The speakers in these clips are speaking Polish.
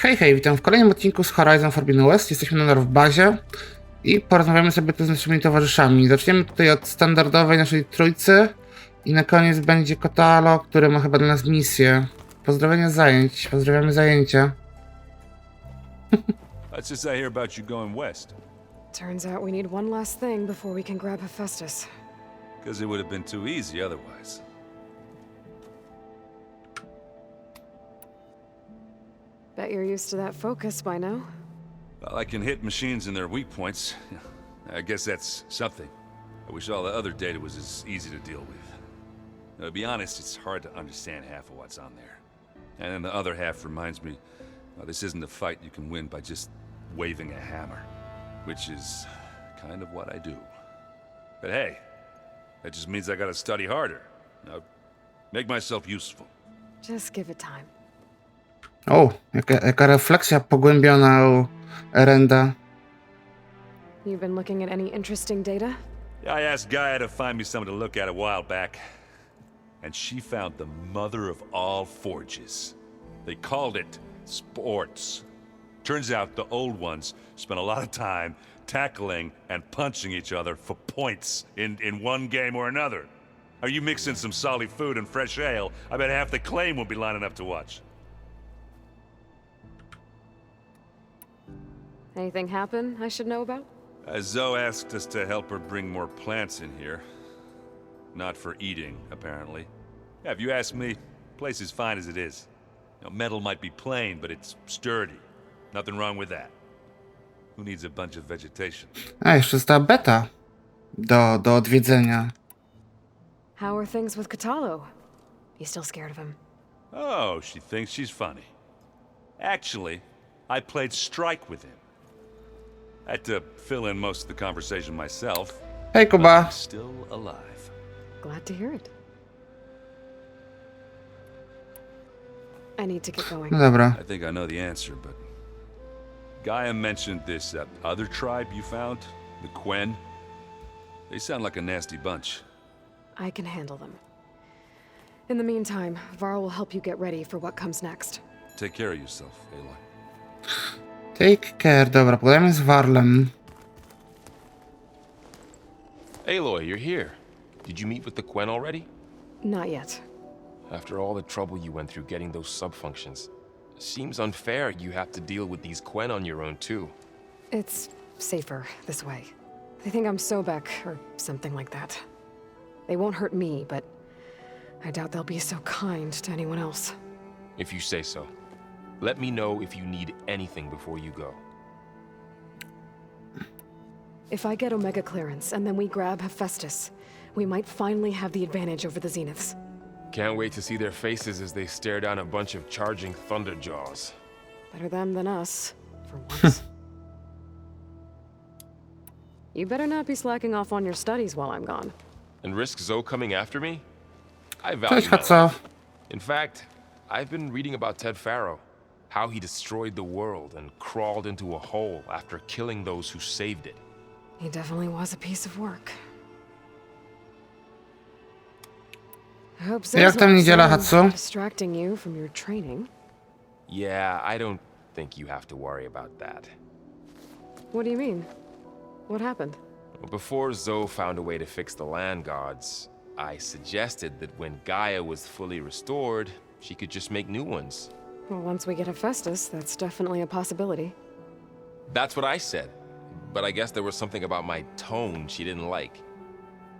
Hej, hej, witam w kolejnym odcinku z Horizon Forbidden West. Jesteśmy nadal w bazie i porozmawiamy sobie tu z naszymi towarzyszami. Zaczniemy tutaj od standardowej naszej trójcy i na koniec będzie Aloy, który ma chyba dla nas misję. Pozdrowienia z zajęć, pozdrawiamy zajęcia. What's this I hear about you going west? Turns out we need one last thing before we can grab Hephaestus. Because it would have been too easy otherwise. Bet you're used to that focus by now. Well, I can hit machines in their weak points. I guess that's something. I wish all the other data was as easy to deal with. Now, to be honest, it's hard to understand half of what's on there. And then the other half reminds me, well, this isn't a fight you can win by just waving a hammer. Which is kind of what I do. But hey, that just means I gotta study harder. Now, make myself useful. Just give it time. O, jaka refleksja pogłębiona u Erenda. You've been looking at any interesting data? Yeah, I asked Gaia to find me something to look at a while back. And she found the mother of all forges. They called it sports. Turns out the old ones spent a lot of time tackling and punching each other for points in one game or another. Are you mixing some solid food and fresh ale? I bet half the claim will be lining up to watch. Anything happen I should know about? Zoe asked us to help her bring more plants in here. Not for eating, apparently. Yeah, if you ask me, the place is fine as it is. You know, metal might be plain, but it's sturdy. Nothing wrong with that. Who needs a bunch of vegetation? A, jeszcze została beta do odwiedzenia. How are things with Katalo? You still scared of him? Oh, she thinks she's funny. Actually, I played strike with him. I had to fill in most of the conversation myself. Hej, but Kuba. I'm still alive. Glad to hear it. I need to get going. No dobra. I think I know the answer, but Gaia mentioned this other tribe you found, the Quen. They sound like a nasty bunch. I can handle them. In the meantime, Varl will help you get ready for what comes next. Take care of yourself, Aloy. Take care, dobra, pogadajmy z Varlem. Aloy, you're here. Did you meet with the Quen already? Not yet. After all the trouble you went through getting those sub-functions, seems unfair you have to deal with these Quen on your own too. It's safer this way. They think I'm Sobek, or something like that. They won't hurt me, but I doubt they'll be so kind to anyone else. If you say so. Let me know if you need anything before you go. If I get Omega clearance, and then we grab Hephaestus, we might finally have the advantage over the Zeniths. Can't wait to see their faces as they stare down a bunch of charging Thunderjaws. Better them than us, for once. You better not be slacking off on your studies while I'm gone. And risk Zoe coming after me? I value Cześć, my Haco. life. In fact, I've been reading about Ted Faro. How he destroyed the world and crawled into a hole after killing those who saved it. He definitely was a piece of work. I hope so. Jak tam niedziela, Hatsu? Distracting you from your training. Yeah, I don't think you have to worry about that. What do you mean? What happened? Before Zoe found a way to fix the land gods, I suggested that when Gaia was fully restored, she could just make new ones. Well, once we get Hephaestus, that's definitely a possibility. That's what I said. But I guess there was something about my tone she didn't like.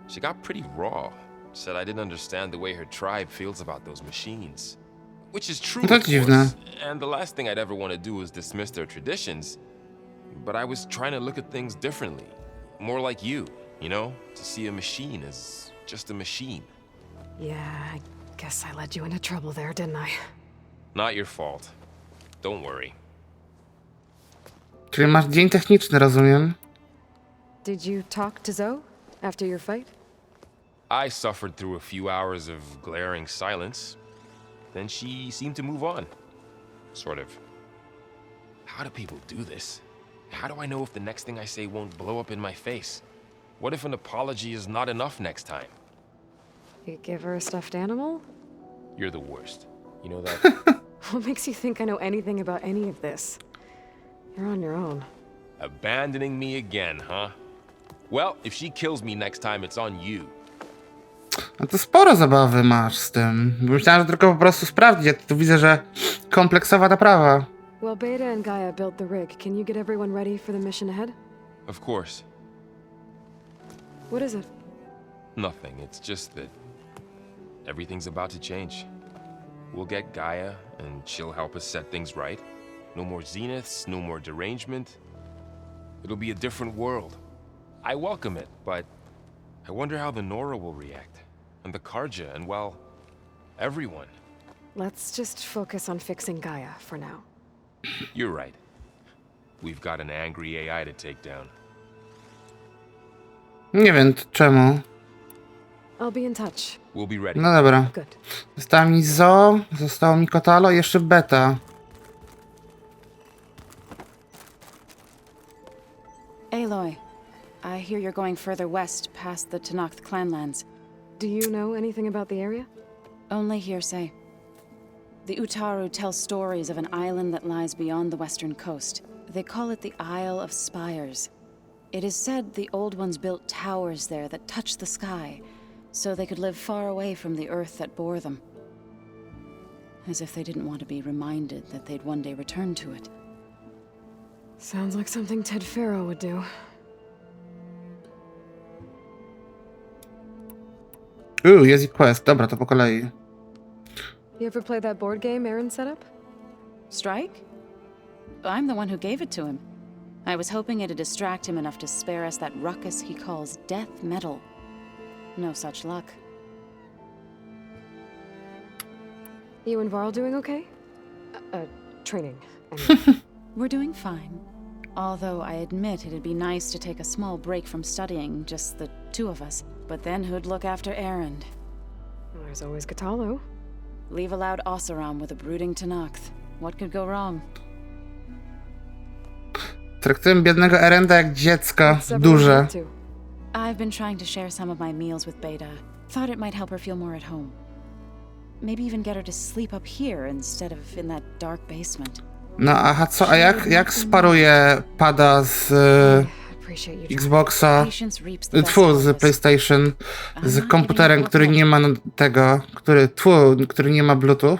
She got pretty raw. Said I didn't understand the way her tribe feels about those machines. Which is true, To of dziwne. course. And the last thing I'd ever want to do is dismiss their traditions. But I was trying to look at things differently. More like you know? To see a machine as just a machine. Yeah, I guess I led you into trouble there, didn't I? Not your fault. Don't worry. Czyli masz dzień techniczny, rozumiem? Did you talk to Zoe after your fight? I suffered through a few hours of glaring silence. Then she seemed to move on. Sort of. How do people do this? How do I know if the next thing I say won't blow up in my face? What if an apology is not enough next time? You give her a stuffed animal? You're the worst. You know that? What makes you think I know anything about any of this? You're on your own. Abandoning me again, huh? Well, if she kills me next time, it's on you. No to sporo zabawy masz z tym. Myślałem, że tylko po prostu sprawdzić, a tu widzę, że kompleksowa naprawa. Well, Beta and Gaia built the rig. Can you get everyone ready for the mission ahead? Of course. What is it? Nothing. It's just that everything's about to change. We'll get Gaia, and she'll help us set things right. No more zeniths, no more derangement. It'll be a different world. I welcome it, but I wonder how the Nora will react. And the Karja, and well, everyone. Let's just focus on fixing Gaia for now. You're right. We've got an angry AI to take down. Nie wiem czemu. I'll be in touch. We'll be ready. No dobra. Good. Została mi Zo, zostało mi Kotalo i jeszcze Beta. Aloy, I hear you're going further west past the Tenakth clanlands. Do you know anything about the area? Only hearsay. The Utaru tell stories of an island that lies beyond the western coast. They call it the Isle of Spires. It is said the Old Ones built towers there that touch the sky, so they could live far away from the earth that bore them. As if they didn't want to be reminded that they'd one day return to it. Sounds like something Ted Faro would do. Jest i quest. Dobra, to po kolei. You ever play that board game Aaron set up? Strike? I'm the one who gave it to him. I was hoping it'd distract him enough to spare us that ruckus he calls death metal. No such luck. You and Varl doing okay? Training. I mean. We're doing fine. Although I admit it'd be nice to take a small break from studying, just the two of us. But then who'd look after Erend? There's always Katalo. Leave a loud Oseram with a brooding Tenakth. What could go wrong? Traktuję biednego Erenda jak dziecko. What's everyone Duże. up to? I've been trying to share some of my meals with Beta. Thought it might help her feel more at home. Maybe even get her to sleep up here instead of in that dark basement. No aha, co? A jak sparuje pada z Appreciate you trying. Xboxa, Patience reaps the best tfu, out z of us. PlayStation, z komputerem, który nie ma tego, który nie ma Bluetooth?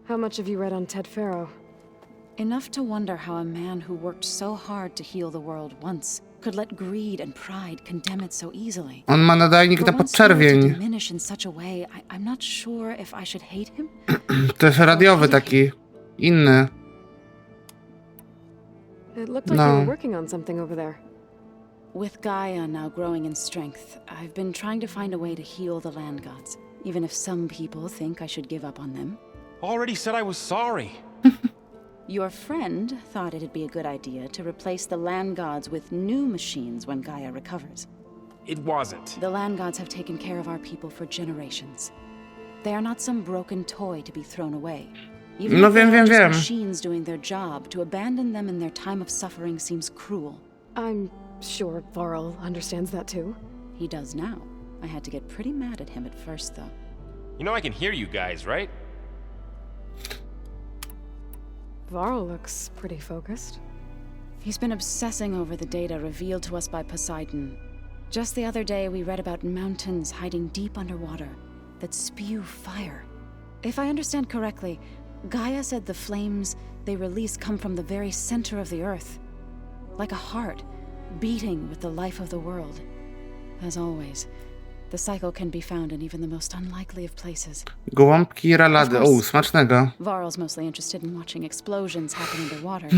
How much have you read on Ted Faro? Enough to wonder how a man who worked so hard to heal the world once could let greed and pride condemn it so easily. On ma nadajnik For na one spirit to podczerwień. diminish in such a way, I'm not sure if I should hate him. To jest radiowy taki, inny. It looked like you No. were working on something over there. With Gaia now growing in strength, I've been trying to find a way to heal the land gods, even if some people think I should give up on them. Already said I was sorry. Your friend thought it'd be a good idea to replace the land gods with new machines when Gaia recovers. It wasn't. The land gods have taken care of our people for generations. They are not some broken toy to be thrown away. Even No if they wiem, are wiem, just wiem. machines doing their job, to abandon them in their time of suffering seems cruel. I'm sure Varl understands that too. He does now. I had to get pretty mad at him at first, though. You know I can hear you guys, right? Varl looks pretty focused. He's been obsessing over the data revealed to us by Poseidon. Just the other day, we read about mountains hiding deep underwater that spew fire. If I understand correctly, Gaia said the flames they release come from the very center of the earth, like a heart beating with the life of the world. As always, the cycle can be found in even the most unlikely of places. Gołąbki i ralady. O, smacznego. Varl's mostly interested in watching explosions happen underwater.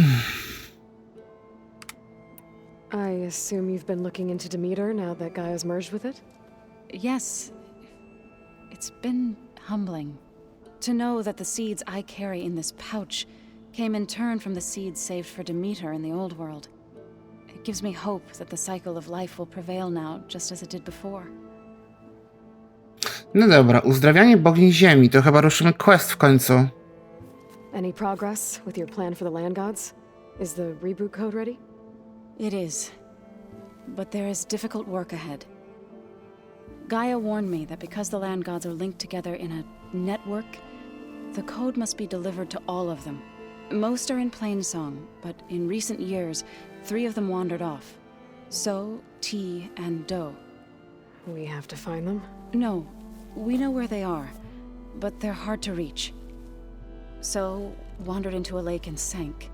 I assume you've been looking into Demeter now that Gaia's merged with it? Yes, it's been humbling to know that the seeds I carry in this pouch came in turn from the seeds saved for Demeter in the old world. It gives me hope that the cycle of life will prevail now, just as it did before. No dobra, uzdrawianie bogini ziemi. To chyba ruszymy quest w końcu. Any progress with your plan for the land gods? Is the reboot code ready? It is, but there is difficult work ahead. Gaia warned me that because the land gods are linked together in a network, The code must be delivered to all of them. Most are in plain song, but in recent years, 3 of them wandered off. So, T, and Do. We have to find them? No, we know where they are, but they're hard to reach. So, wandered into a lake and sank.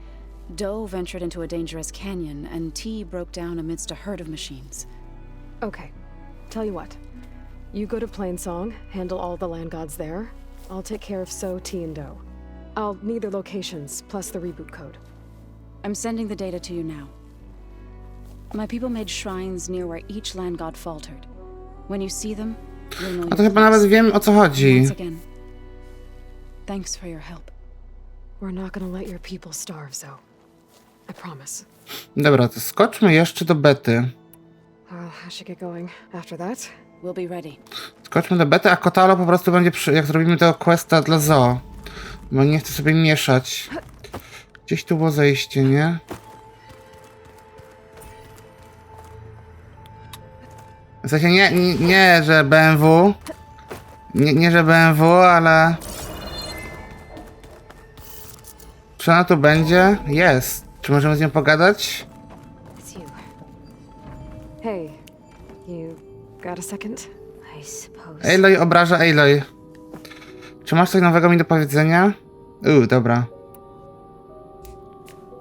Do ventured into a dangerous canyon, and T broke down amidst a herd of machines. Okay. Tell you what. You go to Plainsong, handle all the land gods there. I'll take care of So, T, and Do. I'll need their locations, plus the reboot code. I'm sending the data to you now. My people made shrines near where each land god faltered. When you see them, you'll know A to your chyba nawet place. wiem, o co chodzi. Once again, thanks for your help. We're not gonna let your people starve, Zoe. I promise. Dobra, to skoczmy jeszcze do bety. Well, I should get going. After that, We'll be ready. Skoczmy do bety, a Kotalo po prostu będzie jak zrobimy tego questa dla Zoo. Bo nie chcę sobie mieszać. Gdzieś tu było zejście, nie? W sensie nie, że BMW. Nie, że BMW, ale... Czy ona tu będzie? Jest. Czy możemy z nią pogadać? it's you. Hey, you got a second? I suppose. Aloy obraża Aloy. Czy masz coś nowego mi do powiedzenia? Dobra.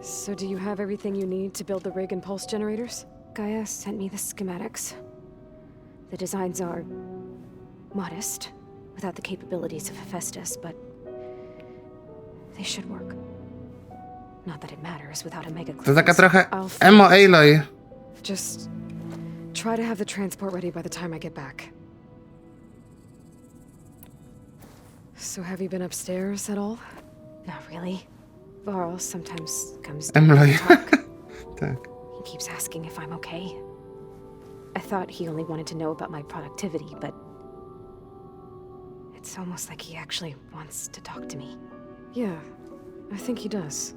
So do you have everything you need to build the rig and pulse generators? Gaia sent me the schematics. The designs are modest, without the capabilities of Hephaestus, but they should work. Not that it matters without a mega To taka trochę I'll emo Aloy. Just try to have the transport ready by the time I get back. So have you been upstairs at all? Not really. Varl sometimes comes Aloy. down to talk. Tak. He keeps asking if I'm okay. I thought he only wanted to know about my productivity, but it's almost like he actually wants to talk to me. Yeah, I think he does.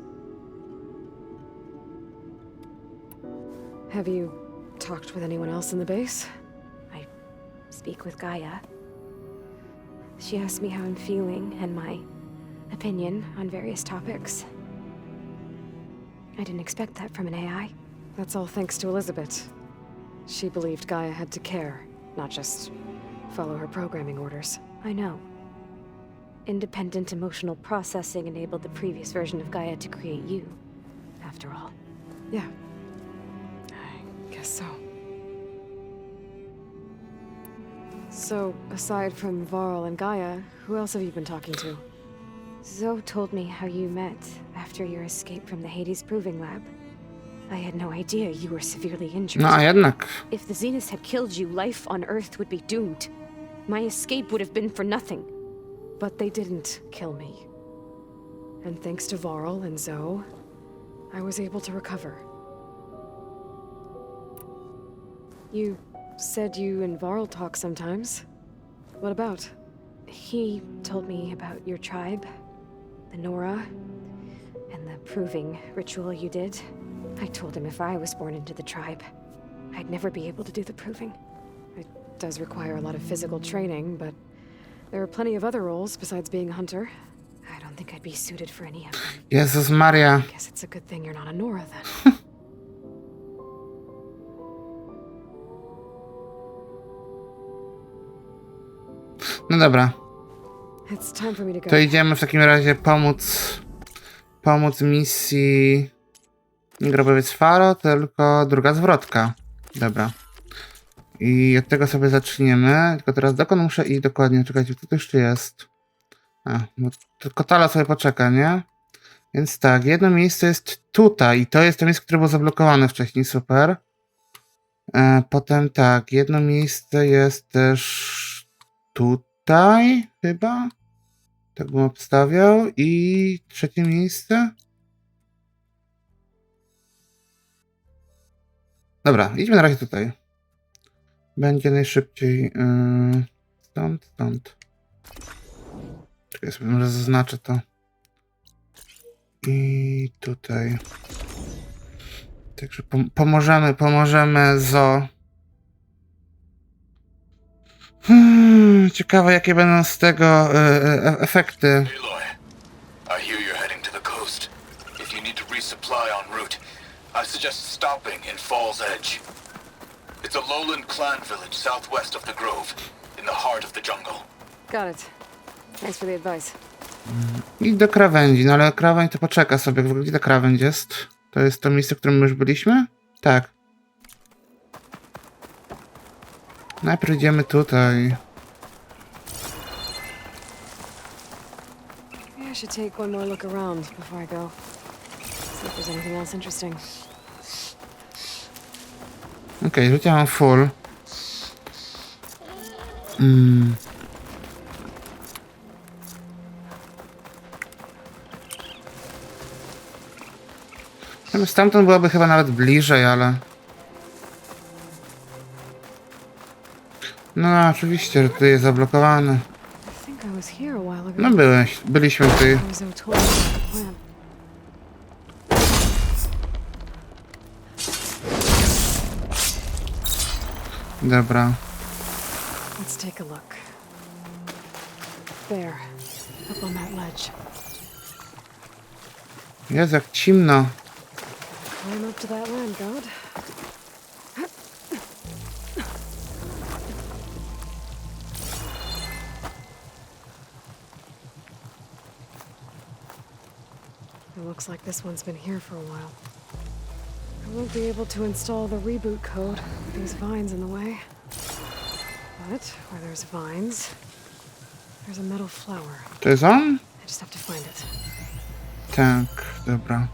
Have you talked with anyone else in the base? I speak with Gaia. She asks me how I'm feeling and my opinion on various topics. I didn't expect that from an AI. That's all thanks to Elizabeth. She believed Gaia had to care, not just follow her programming orders. I know. Independent emotional processing enabled the previous version of Gaia to create you, after all. Yeah. I guess so. So, aside from Varl and Gaia, who else have you been talking to? Zoe told me how you met after your escape from the Hades Proving Lab. I had no idea you were severely injured. No a jednak. If the Zeniths had killed you, life on Earth would be doomed. My escape would have been for nothing. But they didn't kill me. And thanks to Varl and Zoe, I was able to recover. You said you and Varl talk sometimes. What about? He told me about your tribe, the Nora, and the proving ritual you did. I told him if I was born into the tribe, I'd never be able to do the proving. It does require a lot of physical training, but there are plenty of other roles besides being a hunter. I don't think I'd be suited for any of them. Jezus Maria. Guess it's a good thing you're not a Nora then. No dobra. It's time for me to go. To idziemy w takim razie pomóc misji nie grobowiec Faro, tylko druga zwrotka. Dobra. I od tego sobie zaczniemy. Tylko teraz dokąd muszę iść dokładnie? Czekajcie, co to jeszcze jest? Bo to Kotala sobie poczeka, nie? Więc tak, jedno miejsce jest tutaj. I to jest to miejsce, które było zablokowane wcześniej. Super. Potem tak, jedno miejsce jest też tutaj chyba. Tak bym obstawiał. I trzecie miejsce. Dobra, idźmy na razie tutaj. Będzie najszybciej. Stąd. Czekaj, sobie może zaznaczę to. I tutaj. Także pomożemy Zo. Ciekawe, jakie będą z tego efekty. Aloy, heading to the coast. If you need to resupply en route, I suggest stopping in Fall's Edge. It's a lowland clan village southwest of the Grove, in the heart of the jungle. Got it. Thanks for the advice. I do krawędzi, no ale krawędź to poczeka sobie. W ogóle gdzie ta krawędź jest? To jest to miejsce, w którym my już byliśmy? Tak. Najpierw idziemy tutaj. Maybe I should take one more look around before I go. See if there's anything else interesting. Okej, życia mam full. Stamtąd byłoby chyba nawet bliżej, ale... No oczywiście, że tutaj jest zablokowane. I think I was here a while ago. No byliśmy tutaj. I was told about the plan. Dobra. Let's take a look. There, up on that ledge. Jest jak ciemno. Climb up to that land god. It looks like this one's been here for a while. I won't be able to install the reboot code with these vines in the way. But where there's vines, there's a metal flower. To jest on? I just have to find it. Tak, dobra.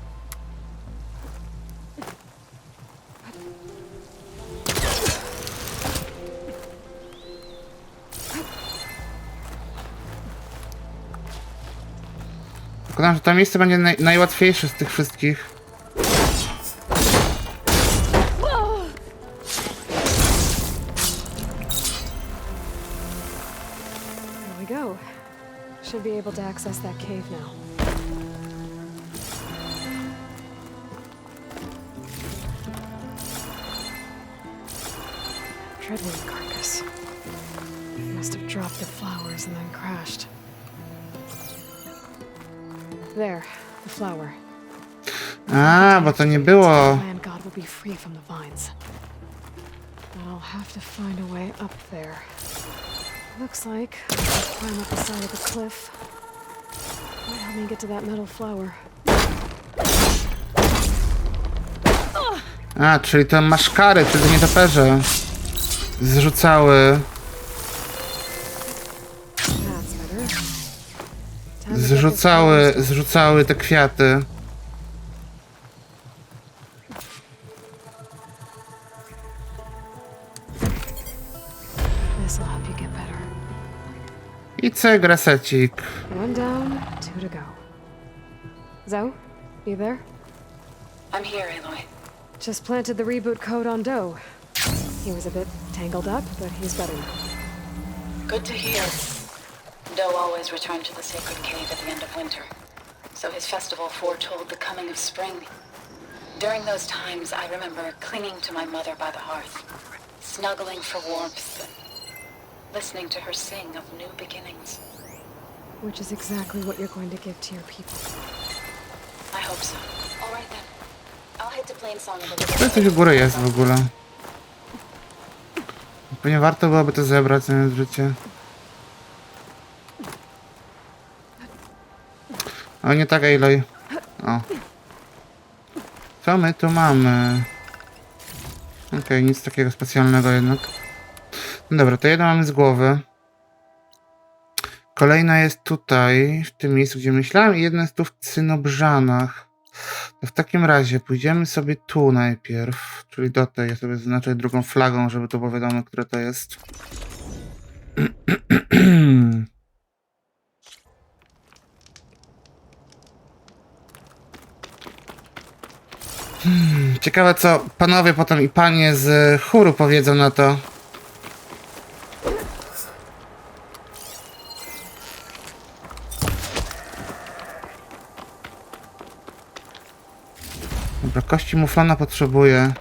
Zakładam, że to miejsce będzie najłatwiejsze z tych wszystkich. There we go. Should be able to access that cave now. Treadwind carcass. Must have dropped the flowers and then crashed. There, the flower. A, bo to nie było. Land god will be free from the vines. But I'll have to find a way up there. Looks like I'll climb up the side of the cliff. Might help me get to that metal flower. A, czyli to maszkary, czyli to nietoperze zrzucały. That's better. Time to get this Zrzucały te kwiaty. This'll help you get better. I cyk, resecik. One down, two to go. Zoe, you there? I'm here, Aloy. Just planted the reboot code on Doe. He was a bit tangled up, but he's better now. Good to hear. Doe always returned to the sacred cave at the end of winter, so his festival foretold the coming of spring. During those times, I remember clinging to my mother by the hearth, snuggling for warmth, and listening to her sing of new beginnings. Which is exactly what you're going to give to your people. I hope so. All right then. I'll head to Plainsong a little To bit. coś u góry jest w ogóle. Pewnie warto byłoby to zebrać zamiast życie. O, nie tak, Aloy. O. Co my tu mamy? Okej, nic takiego specjalnego jednak. No dobra, to jedno mamy z głowy. Kolejna jest tutaj, w tym miejscu, gdzie myślałem, i jedna jest tu w Cynobrzanach. To w takim razie pójdziemy sobie tu najpierw, czyli do tej. Ja sobie zaznaczę drugą flagą, żeby to było wiadomo, które to jest. Ciekawe, co panowie potem i panie z chóru powiedzą na to. Dobra, kości muflona potrzebuję.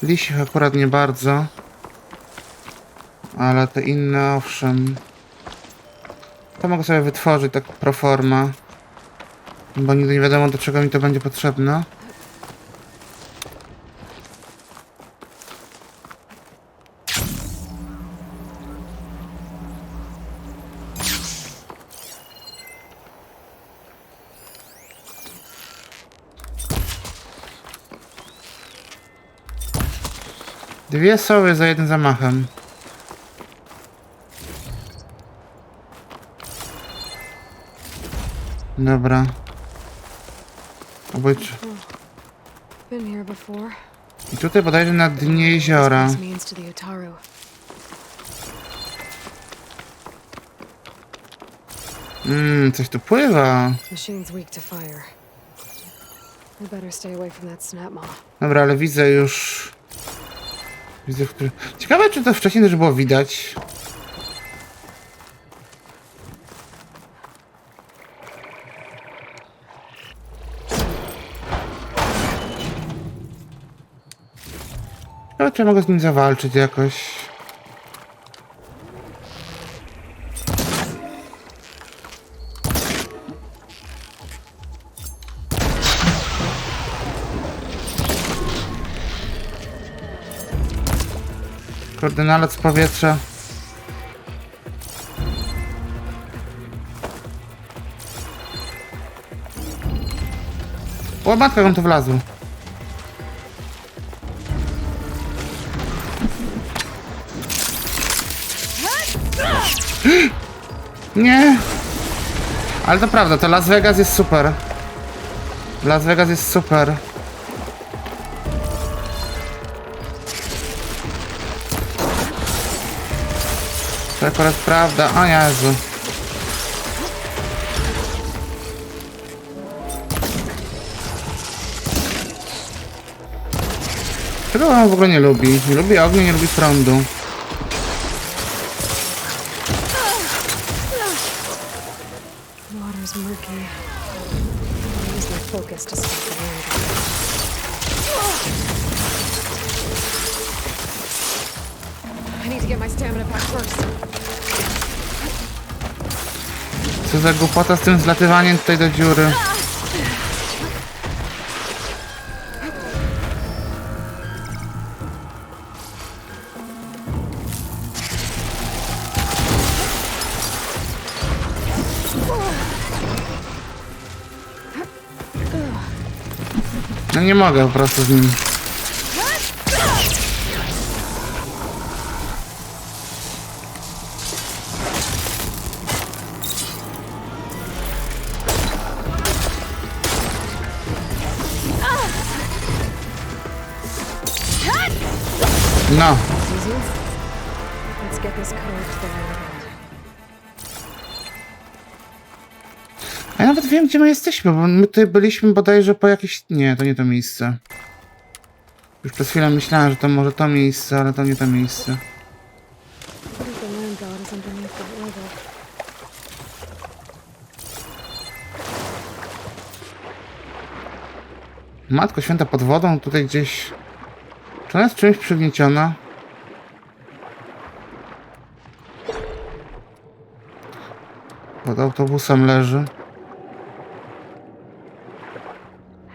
Lisich akurat nie bardzo. Ale te inne owszem. To mogę sobie wytworzyć tak pro forma. Bo nigdy nie wiadomo, do czego mi to będzie potrzebne. Dwie soły za jednym zamachem. Dobra. Obejrz. Been here before. I tutaj bodajże na dnie jeziora. This means to the Utaru. Coś tu pływa. Machine's weak to fire. We better stay away from that snap maw. Dobra, ale widzę już... Widzę, który... Ciekawe, czy to wcześniej też było widać. Ciekawe, czy ja mogę z nim zawalczyć jakoś. Kurde, nalot z powietrza. O, matka, on tu wlazł. Nie. Ale to prawda, to Las Vegas jest super. Las Vegas jest super. To akurat prawda. O Jezu. Czego on w ogóle nie lubi? Nie lubi ognia, nie lubi prądu. Water's murky. I'll use my focus to stop the wind. I need to get my stamina back first. Co za głupota z tym zlatywaniem tutaj do dziury. No nie mogę po prostu z nim. No. Let's get this code to the railroad. A ja nawet wiem, gdzie my jesteśmy, bo my tutaj byliśmy bodajże po jakieś... Nie, to nie to miejsce. Już przez chwilę myślałem, że to może to miejsce, ale to nie to miejsce. What if the land god is underneath that river? Matko Święta, pod wodą tutaj gdzieś... Czy ona jest czymś przygnieciona? Pod autobusem leży.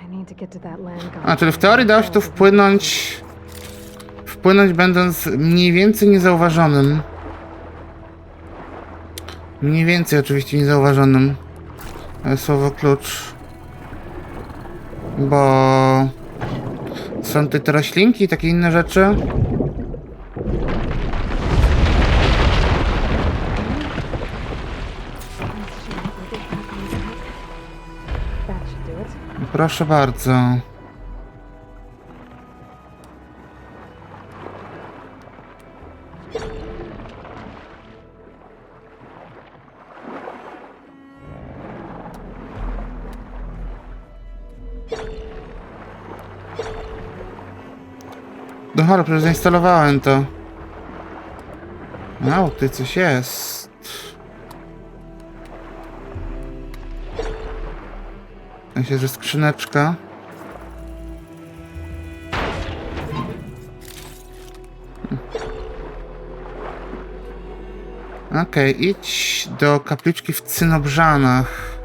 I need to get to that land god. A, czyli w teorii dało się tu wpłynąć... Wpłynąć będąc mniej więcej niezauważonym. Mniej więcej oczywiście niezauważonym. To jest słowo klucz. Bo... Są tutaj te roślinki i takie inne rzeczy. Proszę bardzo. No ale przecież zainstalowałem to. No, tutaj coś jest. Myślę, że skrzyneczka. Okej, idź do kapliczki w Cynobrzanach.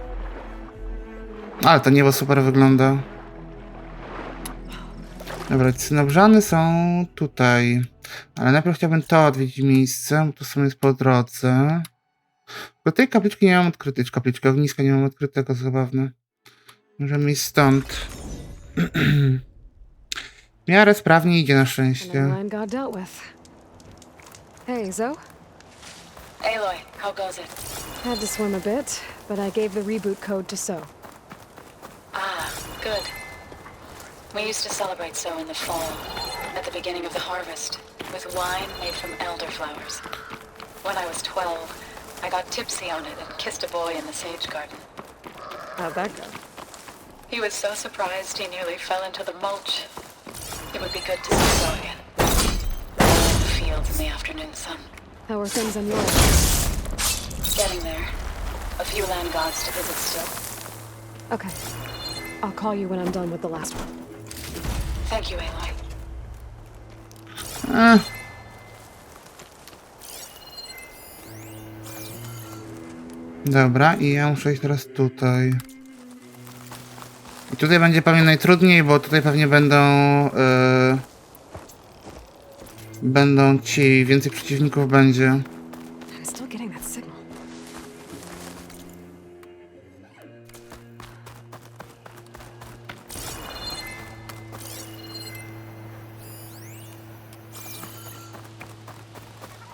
Ale to niebo super wygląda. Dobra, Cynobrzany są tutaj. Ale najpierw chciałbym to odwiedzić miejsce, bo to sobie jest po drodze. Bo tej kapliczki nie mam odkrytej, czy kapliczki ogniska nie mam odkrytego, zabawne. Możemy iść stąd. W miarę sprawnie idzie na szczęście. Another land god dealt with. Hey, Zoe. Aloy, how goes it? Had to swim a bit, but I gave the reboot code to So. Ah, good. We used to celebrate So in the fall, at the beginning of the harvest, with wine made from elderflowers. When I was 12, I got tipsy on it and kissed a boy in the sage garden. How'd that go? He was so surprised he nearly fell into the mulch. It would be good to see So again. In the fields in the afternoon sun. How are things on your end? Getting there. A few land gods to visit still. Okay. I'll call you when I'm done with the last one. Thank you, Aloy. Dobra, i ja muszę iść teraz tutaj. I tutaj będzie pewnie najtrudniej, bo tutaj pewnie będą ci, więcej przeciwników będzie. I'm still getting that signal.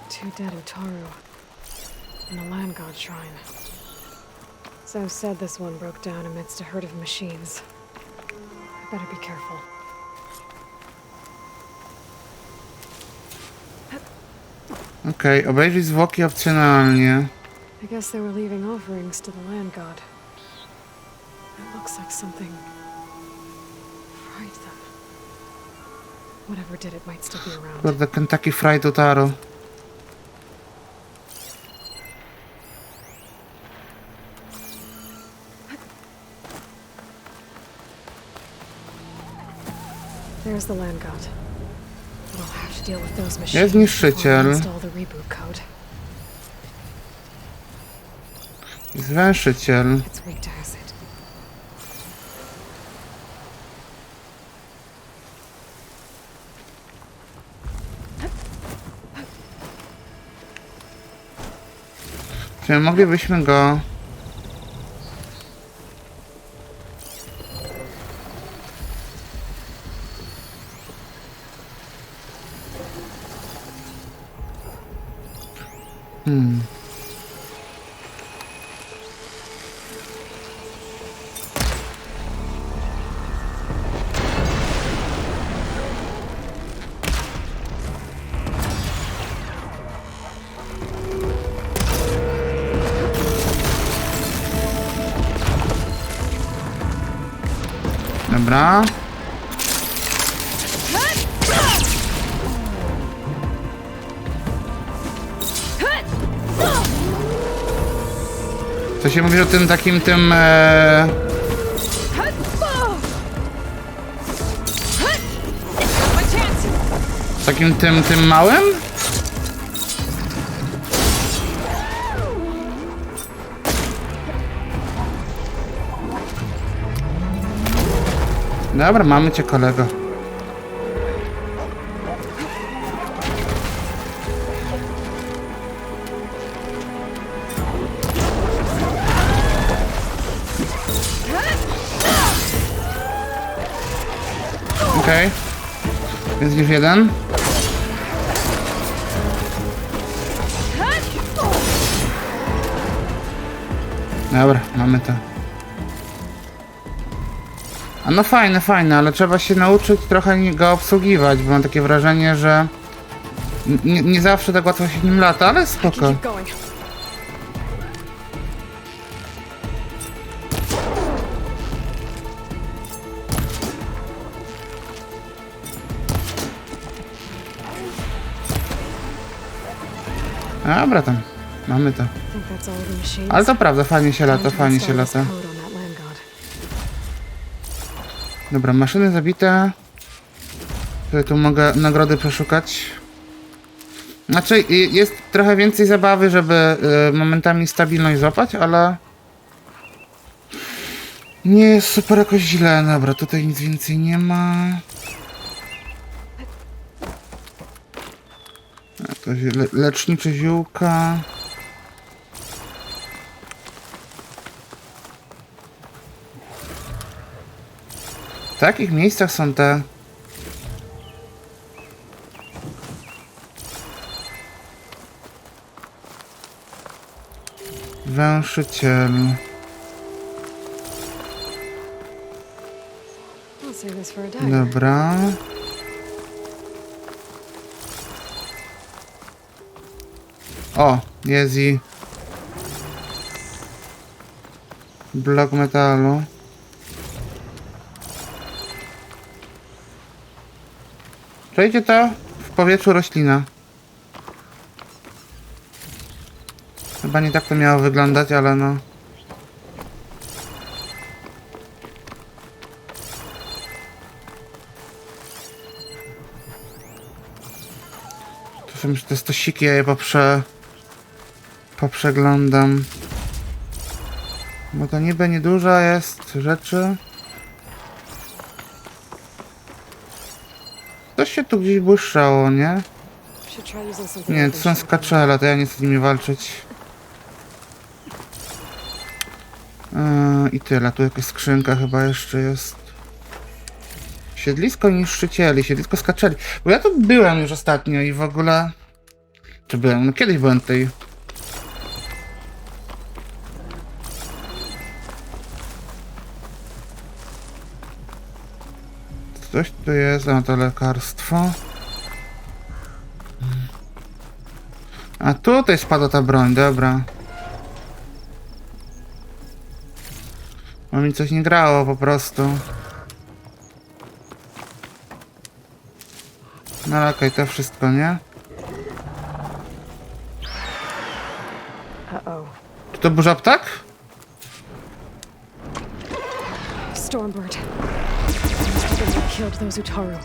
Two dead Utaru and a land god shrine. So said this one broke down amidst a herd of machines. I better be careful. Okej, obejrzyj zwłoki opcjonalnie. I guess they were leaving offerings to the land god. It looks like something fried them. Whatever did it might still be around. Kurde, Kentucky Fried Utaru. There's the land god. But I'll have to deal with those machines Jest before I niszczyciel. install the reboot code. Zwęszyciel. It's weak to acid. Czy moglibyśmy go... Dobra. Co się mówi o tym takim takim tym małym? Dobra, mamy cię, kolego. Okej. Jest już jeden. Dobra, mamy to. A no fajne, fajne, ale trzeba się nauczyć trochę go obsługiwać, bo mam takie wrażenie, że nie zawsze tak łatwo się nim lata, ale spoko. Keep going. Dobra, tam. Mamy to. I think that's all the machines. Ale to prawda, fajnie się lata, Time to fajnie się install this lata. code on that land god. Dobra, maszyny zabite. Tutaj tu mogę nagrody przeszukać. Znaczy, jest trochę więcej zabawy, żeby momentami stabilność złapać, ale nie jest super jakoś źle. Dobra, tutaj nic więcej nie ma. A to lecznicze ziółka. W takich miejscach są te węszyciel. I'll save this for a dagger. Dobra. O, jest i blok metalu. Czujecie to? W powietrzu roślina. Chyba nie tak to miało wyglądać, ale no. To są już te stosiki, ja je poprzeglądam. Bo to niby niedużo jest rzeczy. Coś się tu gdzieś błyszczało, nie? Should try using something Nie, like to this są shotgun. skaczele, to ja nie chcę z nimi walczyć. I tyle, tu jakaś skrzynka chyba jeszcze jest. Siedlisko niszczycieli, siedlisko skaczeli. Bo ja tu byłem już ostatnio i w ogóle... Czy byłem? No kiedyś byłem tutaj. Coś tu jest, a to lekarstwo. A tutaj spadła ta broń, dobra. Bo mi coś nie grało po prostu. No okej, to wszystko, nie? Uh-oh. Czy to burza ptak? Stormbird. Must have been what killed those Utaru.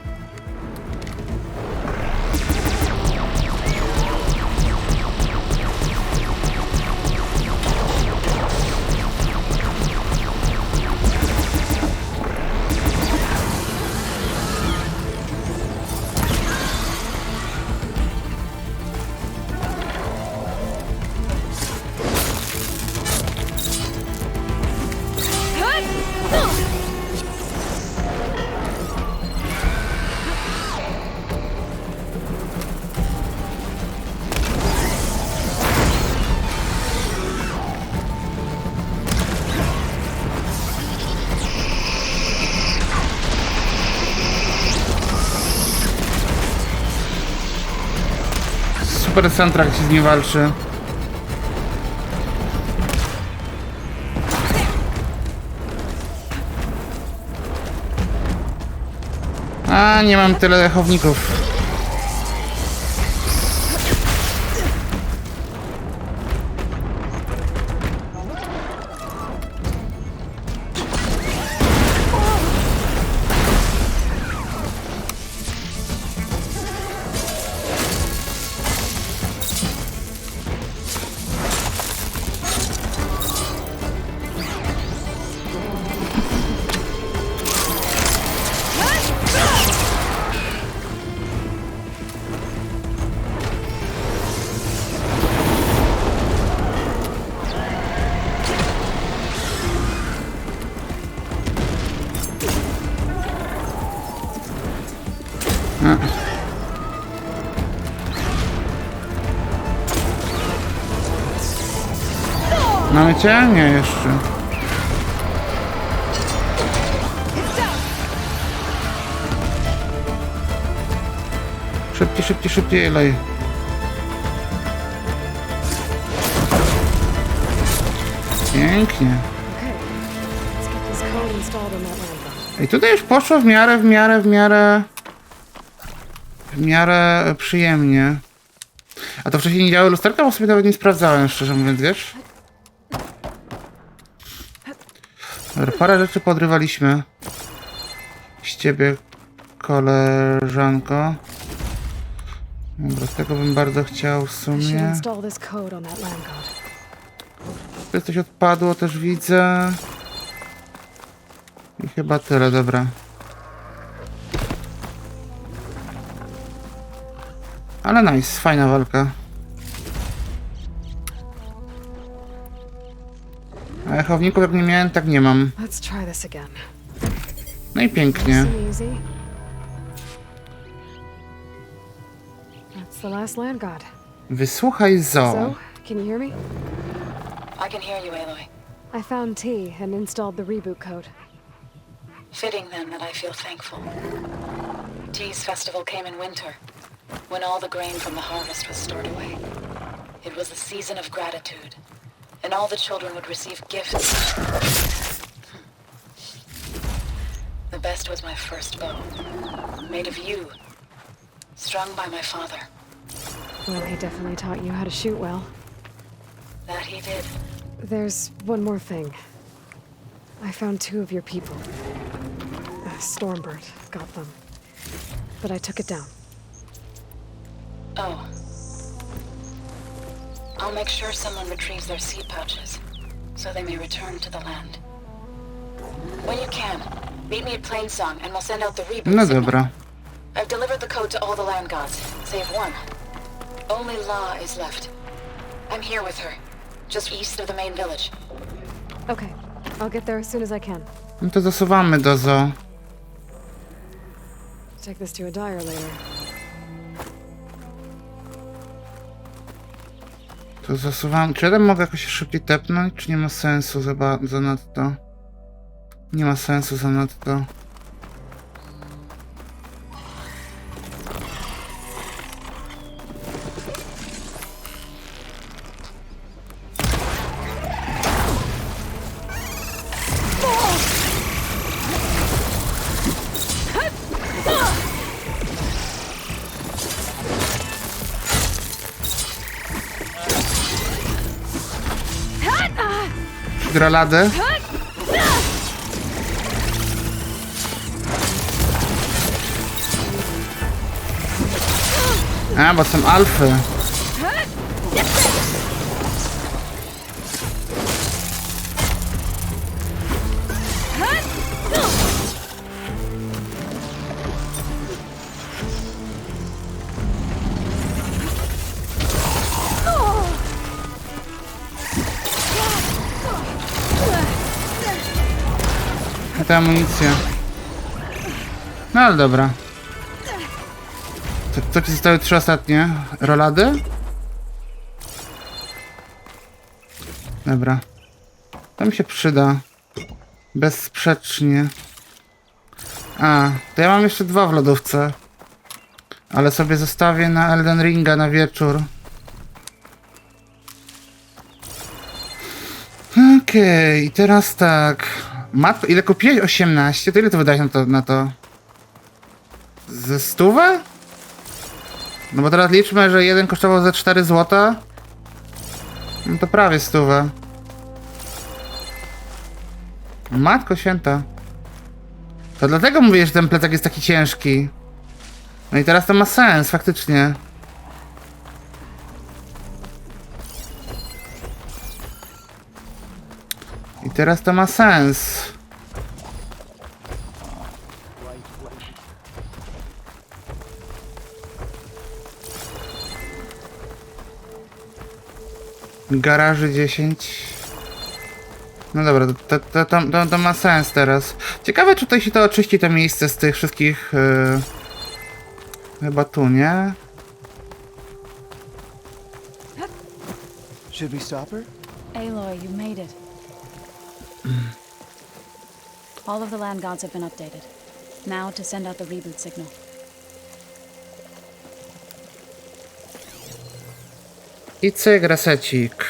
Super centrak się z nim walczy. A, nie mam tyle dechowników. Mamy cię? Nie, jeszcze. Szybciej, szybciej, szybciej, Aloy. Pięknie. Okay. Let's get this code installed in that landline. I tutaj już poszło w miarę przyjemnie. A to wcześniej nie działały lusterka, bo sobie nawet nie sprawdzałem, szczerze mówiąc, wiesz? Dobra, parę rzeczy podrywaliśmy. Z ciebie, koleżanko. Dobra, tego bym bardzo chciał w I should sumie. install this code on that land god. Tu coś odpadło, też widzę. I chyba tyle, dobra. Ale nice, fajna walka. A echowników jak nie miałem, tak nie mam. Let's try this again. No i pięknie. Nice and easy. That's the last land god. Wysłuchaj So, Zo. can you hear me? I can hear you, Aloy. I found T and installed the reboot code. Fitting then that I feel thankful. Tea's festival came in winter, when all the grain from the harvest was stored away. It was a season of gratitude, and all the children would receive gifts. The best was my first bow, made of yew, strung by my father. Well, he definitely taught you how to shoot well. That he did. There's one more thing. I found 2 of your people. Stormbird got them. But I took it down. Oh. I'll make sure someone retrieves their seed pouches, so they may return to the land. When you can, meet me at Plainsong and we'll send out the reboot No signal. dobra. I've delivered the code to all the land gods, save one. Only La is left. I'm here with her, just east of the main village. Okay, I'll get there as soon as I can. No to zasuwamy do Zo. Take this to a dyer later. To zasuwam. Czy ja tam mogę jakoś szybciej tepnąć, czy nie ma sensu zanadto? Nie ma sensu zanadto. Graladę. A, bo są alfy. Ta amunicja. No ale dobra. To ci zostały 3 ostatnie rolady? Dobra. To mi się przyda. Bezsprzecznie. A, to ja mam jeszcze 2 w lodówce. Ale sobie zostawię na Elden Ringa na wieczór. Okej, i teraz tak. Matko, ile kupiłeś? 18? To ile to wydałeś na to? Ze 100? No bo teraz liczmy, że jeden kosztował ze 4 zł. No to prawie 100. Matko święta. To dlatego mówię, że ten plecak jest taki ciężki. No i teraz to ma sens, faktycznie. I teraz to ma sens. Garaży 10. No dobra, to ma sens teraz. Ciekawe, czy tutaj się to oczyści to miejsce z tych wszystkich... Chyba tu, nie? Should we stop her? Aloy, you made it. All of the land gods have been updated. Now to send out the reboot signal. I cyk, resecik.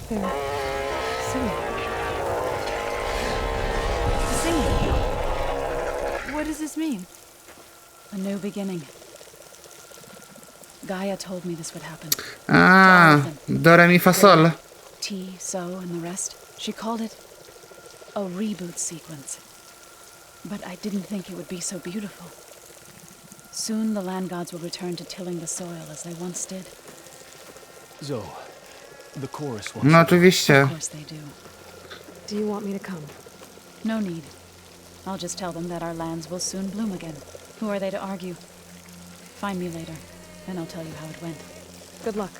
There. So, What does this mean? A new beginning. Gaia told me this would happen. Do re mi fa sol. T, so, and the rest. She called it a reboot sequence. But I didn't think it would be so beautiful. Soon the land gods will return to tilling the soil as they once did. Zoe, the chorus wants No oczywiście. Of course they do. Do you want me to come? No need. I'll just tell them that our lands will soon bloom again. Who are they to argue? Find me later, and I'll tell you how it went. Good luck.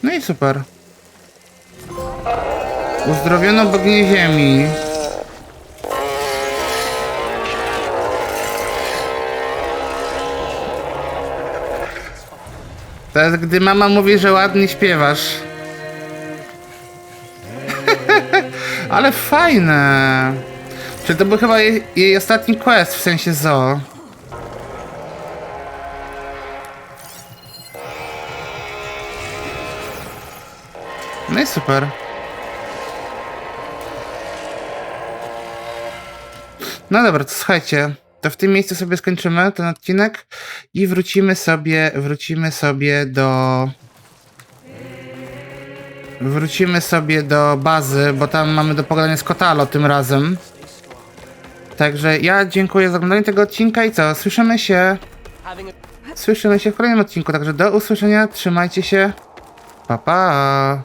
No i super. Uzdrowiono boginię ziemi. To jest gdy mama mówi, że ładnie śpiewasz. Ale fajne. Czy to był chyba jej ostatni quest, w sensie zoo? No i super. No dobra, to słuchajcie. To w tym miejscu sobie skończymy ten odcinek i wrócimy sobie do bazy, bo tam mamy do pogadania z Kotalo tym razem. Także ja dziękuję za oglądanie tego odcinka i co? Słyszymy się w kolejnym odcinku, także do usłyszenia, trzymajcie się, pa pa!